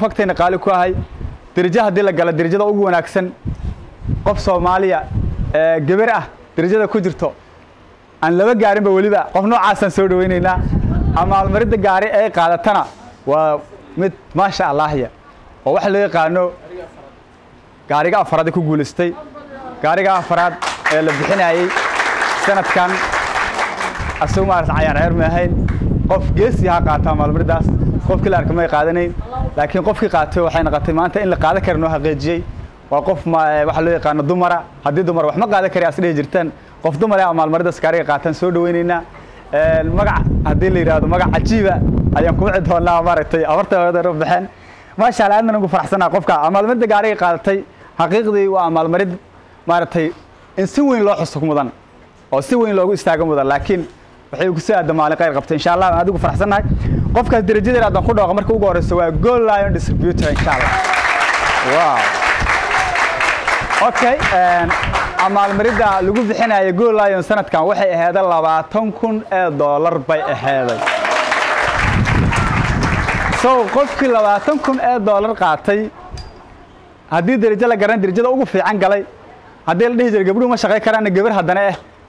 فكتنا قالوا كواهي درجة هدي لقلا درجة أقوى ناكسن قف صوماليا جبرة درجة كجرتو أن لو جارين بولي بقى قف نوع عسن سودويننا أما المريض جاري أي قالتنا ومت ما شاء الله هي وواحد اللي قالوا جاري أفراد كوجولستي جاري أفراد اللي بحنا أي سنة كان السومار عيان عير مهين قف جيسي هقاطع مع المريض قف كل أركان ما يقعدني لكن قف كي قاطع وحين قاطع ما أنت إلا قاعدة كرنوها غيجي وقف ما وحلو يقان الدمرة هدي دمرة وح ما قاعدة كري أصلي جرتن قف دمرة مع المريض سكاري قاطع سودويننا المقع هدي اللي يرادو مقع عجيبة أيام كوعد هلا مرتي أمرت هذا رب بحن ما شاء الله أننا نقول فرحسنا قفك أما المريض قاري قاطع حقيقي وأما المريض مرتي نسوين لو حسكم مدن أو سوين لو استاجم مدن لكن waxay ku soo aadamaale qayr qabtay insha Allah aan adigu faraxsanahay qofka darajada aad ku dhawaaq marka ugu horeyso waa goal lion distributor insha Allah wow okay amal marida lagu bixinayo goal lion sanadkan waxay ahayd $20,000 bay ahaaday so qofkii $20,000 qaatay hadii darajo la garan darajada ugu fiican galay hadii la dhihi jiray gabdhuhu ma shaqay karaan gabar hadana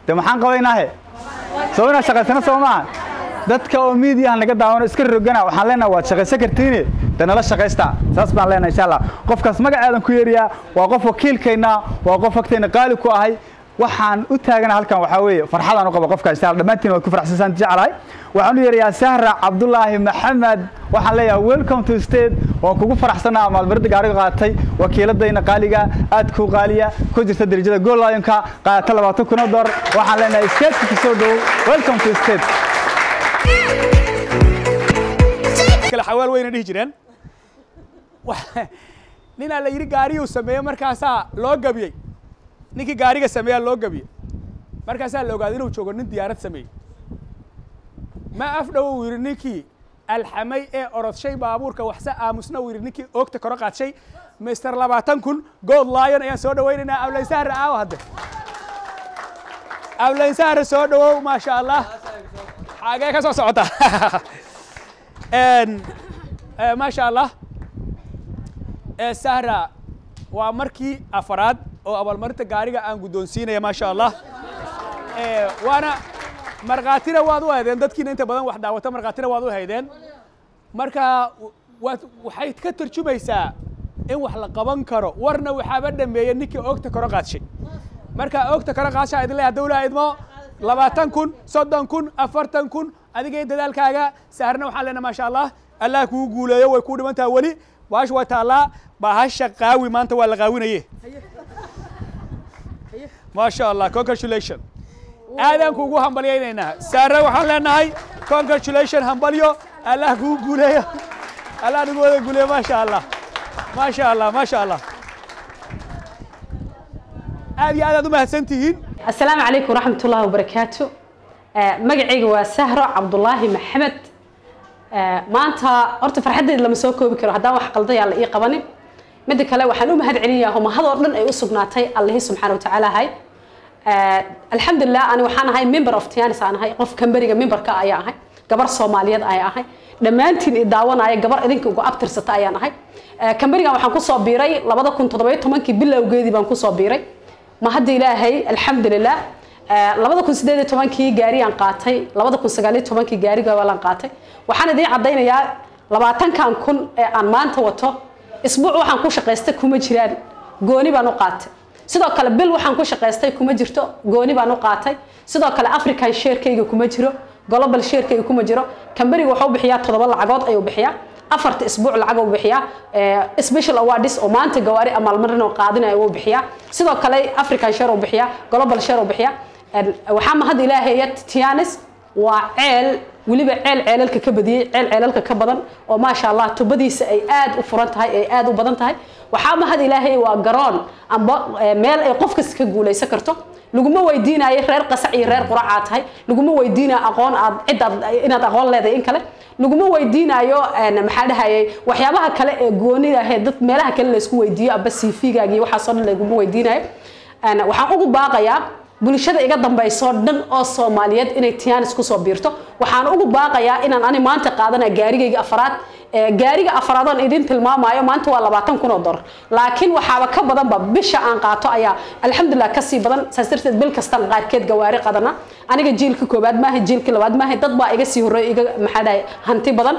de maxaan qabaynahay سوينا شغلتنا سوما دتك أو ميديا هنلقى داون إسكر رجعنا وحلنا واتشغل سكرتيني تنالا شغلستا ساسبنا لنا إن شاء الله قف كاسمك عادم كويريا وقف وكيل كينا وقف وقتين قالوا كواهي وحن أتاجنا هالكم وحوي فرحان أنا قف كاس تعال دمتين وكفر حسن تجعلي وعنو يريا سهرة عبد الله محمد وحليا ويلكم تو ستيد وكفر حسن مع البرد قاري قاتي وكيل الدين قاليا أدكو قاليا كوجر تدريجة جول لا ينكا قاتل واتوكنا دور وحلنا إسكت في سودو ويلكم تو ستيد كل حوال وين نهجرين نينا اللي يري قاري وسميه مركزا لو قبي ninkii gaariga sameeyaa loo gabiyo markaas loo gaadin uu joogo nin diyaarad sameeyay ma afdhow wiir ninkii alxamay ee orodshay baabuurka waxsa aamusna wiir ninkii oogta koro qaadshay Mr. 20,000 gold lion ayaan soo dhaweynaa awlay sahar aaw hadda awlay sahar soo dhawow ma sha Allah xagee ka soo socota ma sha Allah sahra waa markii afraad oo abaalmarinta gaariga aan guddoonsiinaya ma sha Allah waana marqaatina waad u haydeen dadkiina inta badan wax daawata marqaatina waad u haydeen marka waxay ka tarjumaysaa in wax la qaban karo warna waxaaba dhameeyay ninkii oogta koro qaadshay marka oogta koro qaadshay idin leeyahay dawladda idmo 20,000 30,000 40,000 adiga dadaalkaaga saarna waxaan leenahay ma sha Allah Allah ku guuleeyo way ku dhimantaa wali waash waa taala bahasha qaawi maanta waa la qaawinaye ما شاء الله congratulations آدم كوجو همبليينا سارة وحنا هاي congratulations همبليو الله كوجوليه الله نقول كوجوليه ما شاء الله ما شاء الله ما شاء الله أبي هذا ما سنتين السلام عليكم ورحمة الله وبركاته مجيء وسهرة عبد الله محمد ما أنت أرت فرحدي لما سوكو بكرة هذا واحد قلدي على إيه قبني مدك لا وحنو مهد عليا هم هذا أردن أي أصبناتي الله سبحانه وتعالى هاي الحمد لله أنا وحنا هاي member of تيانس أنا هاي قف كمبريجا member كأيا هاي قبر الصوماليات أيا هاي لما أنت داون أيا قبر إذنك وقابتر ست أيا هاي كمبريجا وحنا كوسا بيري لبضا كنت طبيعي تمن كبلا وجدي بان كوسا بيري ما حد إله هاي الحمد لله لبضا كنت سديد تمن كي جاري عن قاتي لبضا كنت سجالي تمن كي جاري قبل عن قاتي وحنا دي عضينا يا لبعتن كان كن عن ما أنت وتو أسبوع وحنا كوش قيستك كم جيران جوني بانو قاتي sidoo kale bil waxaan ku shaqaystay kuma jirto gooni baan u qaatay sidoo kale African share-kayga kuma jiro global share-kayga kuma jiro kambariga wuxuu bixiyaa 7 lacagood ayuu bixiyaa 4 isbuuc lacag uu bixiyaa special awards oo maanta gawaari amaalmarin oo qaadinayo uu bixiyaa sidoo kale African share uu bixiyaa global share uu bixiyaa waxa ma had ilaahay Tianis waa ceel waliba ceelalka ka badiyay ceelalka ka badan oo ma sha Allah tubadiisa ay aad u furan tahay ay aad u badan tahay waxa ma had ilaahay waa garoon amba meel ay qof kasta ka guuleysan karto laguma weydiinayo reer qasac iyo reer quraca tahay laguma weydiinayo aqoon aad cid inaad aqoon leedahay in kale laguma weydiinayo maxaa dhahayay waxyaabaha kale ee goonida ah dad meelaha kale la isku weydiiyo aba CV-gaaga iyo waxa soo dhan laguma weydiinayo waxaan ugu baaqayaa bulshada iga dambayso dhan oo Soomaaliyeed inay Tianis ku soo biirto waxaan ugu baaqayaa inaan ani maanta qaadana gaarigayga afraad gaariga afraadon idin tilmaamayo maanta waa 20 kun oo dollar laakiin waxaaba ka badan ba bisha aan qaato ayaa alxamdulillah ka sii badan saasirteed bil kastan qaarkeed gawaari qadana aniga jiilka koobaad maaha jiilka labaad maaha dad baa iga sii horeeyay iga maxaday hanti badan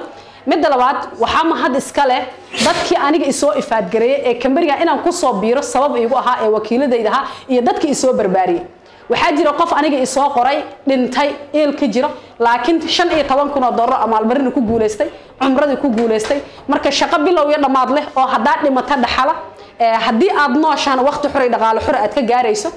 mid labaad waxa ma had iska leh dadkii aniga isoo ifaad gareeyay ee kambariga inaan ku soo biiro sabab iigu ahaa ee wakiiladayda ahaa iyo dadkii isoo barbaariyay waxaa jira qof aniga isoo qoray dhintay eel ka jiro laakiin 15 kun oo dollar amaalmarin ku guuleystay umradii ku guuleystay marka shaqo bilow iyo dhamaad leh oo hadaa dhimata dhaxala hadii aad nooshaan waqti xorey dhaqaale xor aad ka gaarayso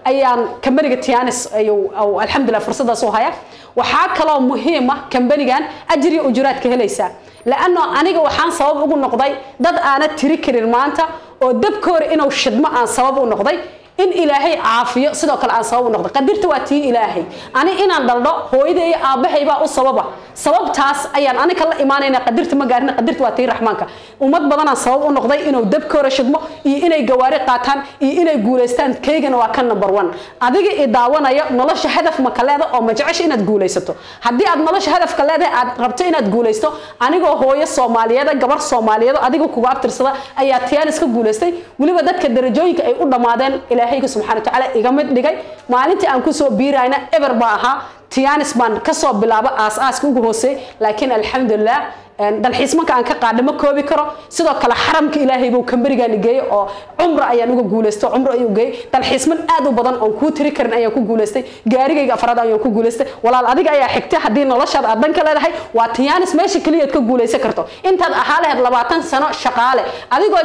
ayaan kambaniga Tianis ayuu alxamdulillah fursadaas u haya waxa kale oo muhiim ah kambanigan ajri ujraad ka helaysa laano aniga waxaan sabab ugu noqday dad aana tiri karin maanta oo dabkoor inuu shidmo aan sabab u noqday in ilaahay caafiyo sidoo kale aan sabab u noqday qadirta waa tii ilaahay ani inaan dhaldo hooyaday iyo aabahay baa u sababtaas ayaan aniga la iimaanayna qadirta ma gaarin qadirta waa tii raxmaanka ummad badan aan sabab u noqday inuu dabkoor shidmo iyo inay gawaari qaataan iyo inay guuleystaan kaygana waa kan number 1 adiga i daawanayo nolosha hadaf ma kaleeda oo ma jecesha inaad guuleysato hadii aad nolosha hadaf kaleeda aad rabto inaad guuleysto anigoo hooyo Soomaaliyeed gabar Soomaaliyeed adiga kugu abtirsada ayaa Tianis ka guuleystay waliba dadka darajooyinka ay u dhamaadeen ilaahay subhanahu wa ta'ala iga mid dhigay maalintii aan ku soo biirayna ever baaha Tianis baan ka soo bilaabo aasaaska ugu hoosay laakiin alxamdulillah dalxiismanka aan ka qaadimo koobi karo sidoo kale xaramka ilaahay buu kambariga nigeey oo umra ayaan uga guuleystay umra ayuu geey dalxiisman aad u badan oo ku tiri karin ayaan ku guuleystay gaarigayga afraad ayaan ku guuleystay walaal adiga ayaa xigtay hadii noloshaada aad danka leedahay waa Tianis meesha kaliya ka guuleysan karto intaad ahaaleed 20 sano shaqaale adigoo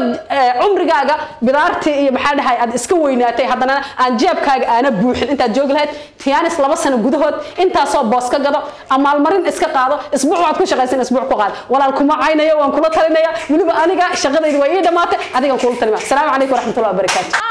umrigaaga bidaartii iyo maxaa dhahay aad iska weynaatay hadana aan jeebkaaga aana buuxin intaad joog lahayd Tianis 2 sano gudahood intaasoo boos ka gado amaalmarin iska qaado isbuuc waad ku shaqaysan isbuuc ku qaad walaalkuma caynayo waan kula talinaya waliba aniga shaqadaydu way ii dhamaatay adiga kula talinaya assalaamu calaykum waraxmatullaahi wabarakaatuh